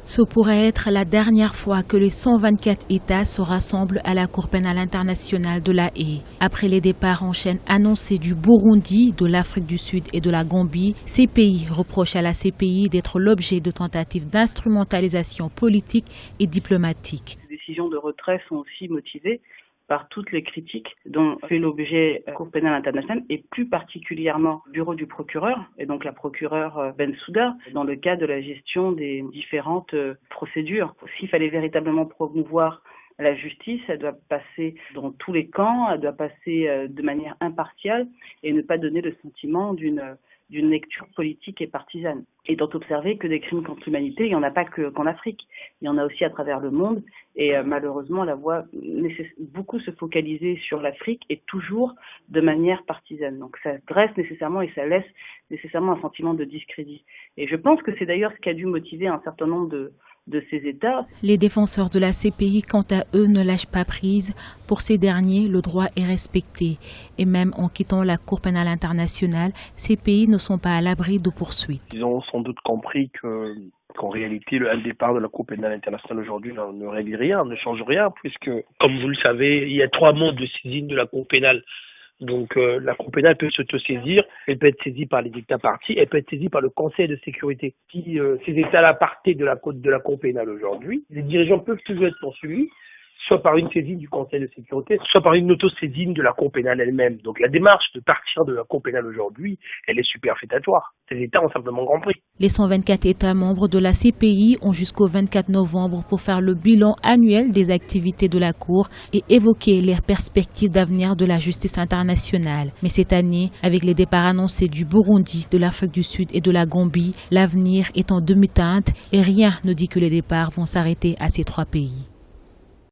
Ce pourrait être la dernière fois que les 124 États se rassemblent à la Cour pénale internationale de La Haye. Après les départs en chaîne annoncés du Burundi, de l'Afrique du Sud et de la Gambie, ces pays reprochent à la CPI d'être l'objet de tentatives d'instrumentalisation politique et diplomatique. Les décisions de retrait sont aussi motivées par toutes les critiques dont fait l'objet la Cour pénale internationale et plus particulièrement le bureau du procureur et donc la procureure Bensouda dans le cadre de la gestion des différentes procédures. S'il fallait véritablement promouvoir la justice, elle doit passer dans tous les camps, elle doit passer de manière impartiale et ne pas donner le sentiment d'une lecture politique et partisane. Et d'en observer que des crimes contre l'humanité, il n'y en a pas qu'en Afrique, il y en a aussi à travers le monde. Et malheureusement, la voix beaucoup se focaliser sur l'Afrique et toujours de manière partisane. Donc ça dresse nécessairement et ça laisse nécessairement un sentiment de discrédit. Et je pense que c'est d'ailleurs ce qui a dû motiver un certain nombre de ces États. Les défenseurs de la CPI, quant à eux, ne lâchent pas prise. Pour ces derniers, le droit est respecté. Et même en quittant la Cour pénale internationale, ces pays ne sont pas à l'abri de poursuites. Ils ont sans doute compris qu'en réalité, le départ de la Cour pénale internationale aujourd'hui ne règle rien, ne change rien, puisque, comme vous le savez, il y a 3 modes de saisine de la Cour pénale. Donc la Cour pénale peut s'autosaisir, elle peut être saisie par les États parties, elle peut être saisie par le Conseil de sécurité. Si ces États-là partaient de la Cour pénale aujourd'hui, les dirigeants peuvent toujours être poursuivis, soit par une saisine du Conseil de sécurité, soit par une autosaisine de la Cour pénale elle-même. Donc la démarche de partir de la Cour pénale aujourd'hui, elle est superfétatoire. Ces États ont simplement compris. Les 124 États membres de la CPI ont jusqu'au 24 novembre pour faire le bilan annuel des activités de la Cour et évoquer les perspectives d'avenir de la justice internationale. Mais cette année, avec les départs annoncés du Burundi, de l'Afrique du Sud et de la Gambie, l'avenir est en demi-teinte et rien ne dit que les départs vont s'arrêter à ces 3 pays.